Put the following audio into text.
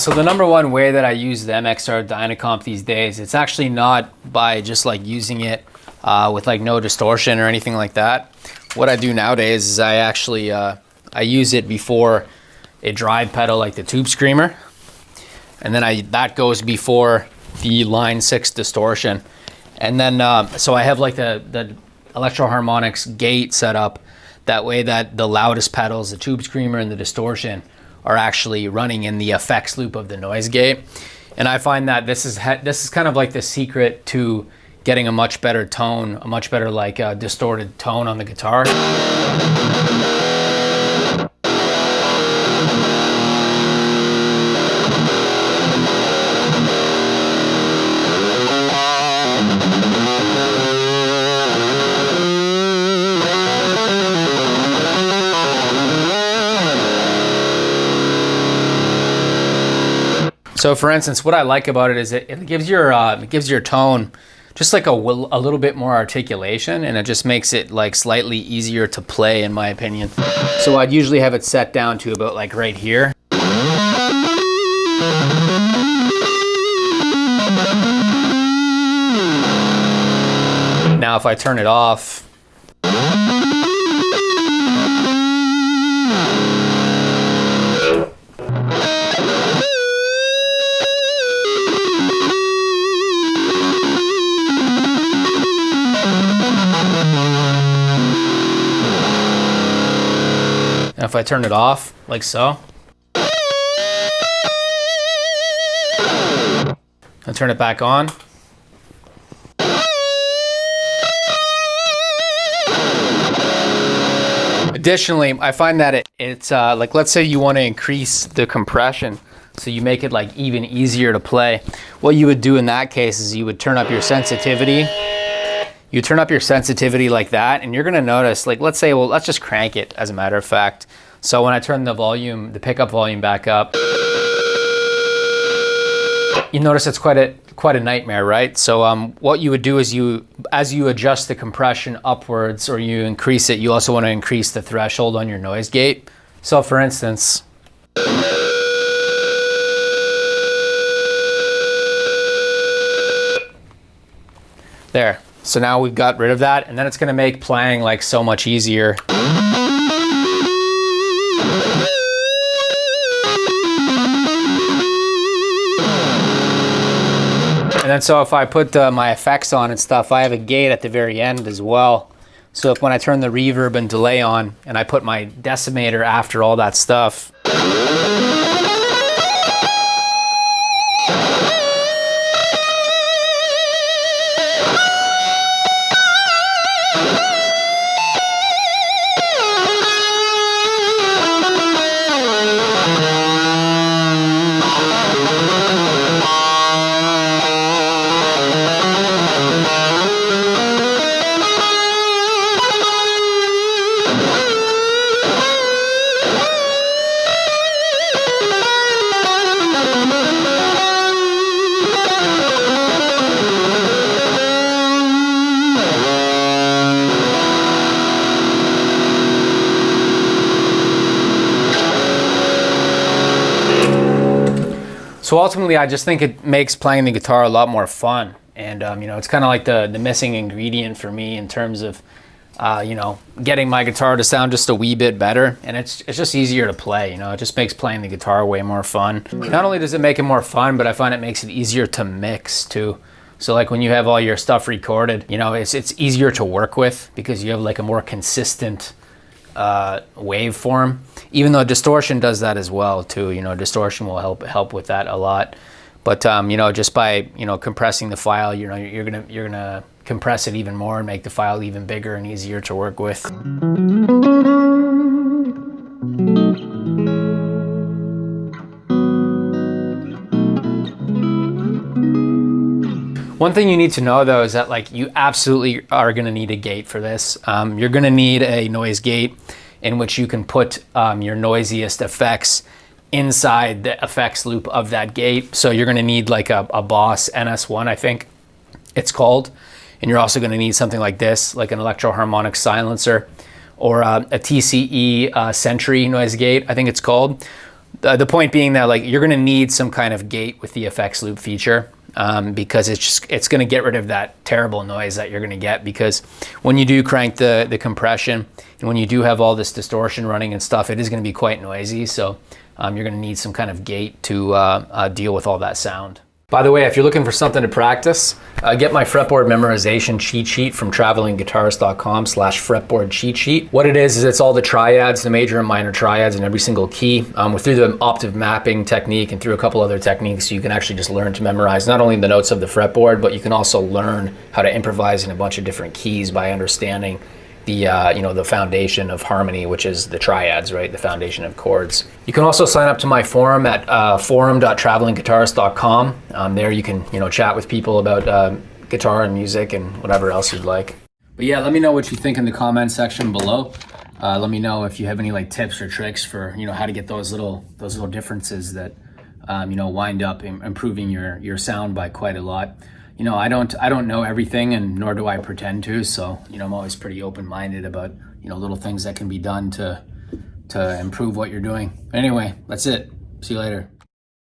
So the number one way that I use the MXR Dyna-Comp these days, it's actually not by just like using it with like no distortion or anything like that. What I do nowadays is I actually I use it before a drive pedal like the Tube Screamer, and then that goes before the Line 6 distortion. And then so I have like the Electro-Harmonix gate set up that way that the loudest pedals, the Tube Screamer and the distortion, are actually running in the effects loop of the noise gate. And I find that this is kind of like the secret to getting a much better tone, a much better like distorted tone on the guitar. So for instance, what I like about it is it gives your tone just like a little bit more articulation, and it just makes it like slightly easier to play, in my opinion. So I'd usually have it set down to about like right here. Now if I turn it off, and if I turn it off, like so, and turn it back on, additionally, I find that it's like, let's say you want to increase the compression, so you make it like even easier to play. What you would do in that case is you would turn up your sensitivity. You turn up your sensitivity like that, and you're gonna notice, like, let's say, well, let's just crank it as a matter of fact. So when I turn the volume, the pickup volume back up, you notice it's quite a nightmare, right? So what you would do is as you adjust the compression upwards or you increase it, you also want to increase the threshold on your noise gate. So for instance, there. So now we've got rid of that, and then it's gonna make playing like so much easier. And then so if I put my effects on and stuff, I have a gate at the very end as well. So if when I turn the reverb and delay on and I put my decimator after all that stuff, so ultimately, I just think it makes playing the guitar a lot more fun. And, you know, it's kind of like the missing ingredient for me in terms of, you know, getting my guitar to sound just a wee bit better. And it's just easier to play, you know, it just makes playing the guitar way more fun. Not only does it make it more fun, but I find it makes it easier to mix too. So like when you have all your stuff recorded, you know, it's easier to work with because you have like a more consistent waveform, even though distortion does that as well too. You know, distortion will help with that a lot. But you know, just by, you know, compressing the file, you know, you're gonna compress it even more and make the file even bigger and easier to work with. One thing you need to know though is that like you absolutely are gonna need a gate for this. You're gonna need a noise gate in which you can put your noisiest effects inside the effects loop of that gate. So you're gonna need like a Boss NS1, I think it's called. And you're also gonna need something like this, like an Electro-Harmonix silencer, or a TCE Sentry noise gate, I think it's called. The point being that like you're going to need some kind of gate with the effects loop feature, because it's going to get rid of that terrible noise that you're going to get, because when you do crank the compression and when you do have all this distortion running and stuff, it is going to be quite noisy. So you're going to need some kind of gate to deal with all that sound. By the way, if you're looking for something to practice, get my fretboard memorization cheat sheet from travelingguitarist.com/fretboard cheat sheet. What it is it's all the triads, the major and minor triads in every single key. Through the octave mapping technique and through a couple other techniques, you can actually just learn to memorize not only the notes of the fretboard, but you can also learn how to improvise in a bunch of different keys by understanding the the foundation of harmony, which is the triads, right? The foundation of chords. You can also sign up to my forum at forum.travelingguitarist.com. There you can chat with people about guitar and music and whatever else you'd like. But yeah, let me know what you think in the comment section below. Let me know if you have any like tips or tricks for how to get those little differences that wind up improving your sound by quite a lot. I don't know everything, and nor do I pretend to. So, I'm always pretty open-minded about, little things that can be done to improve what you're doing. Anyway, that's it. See you later.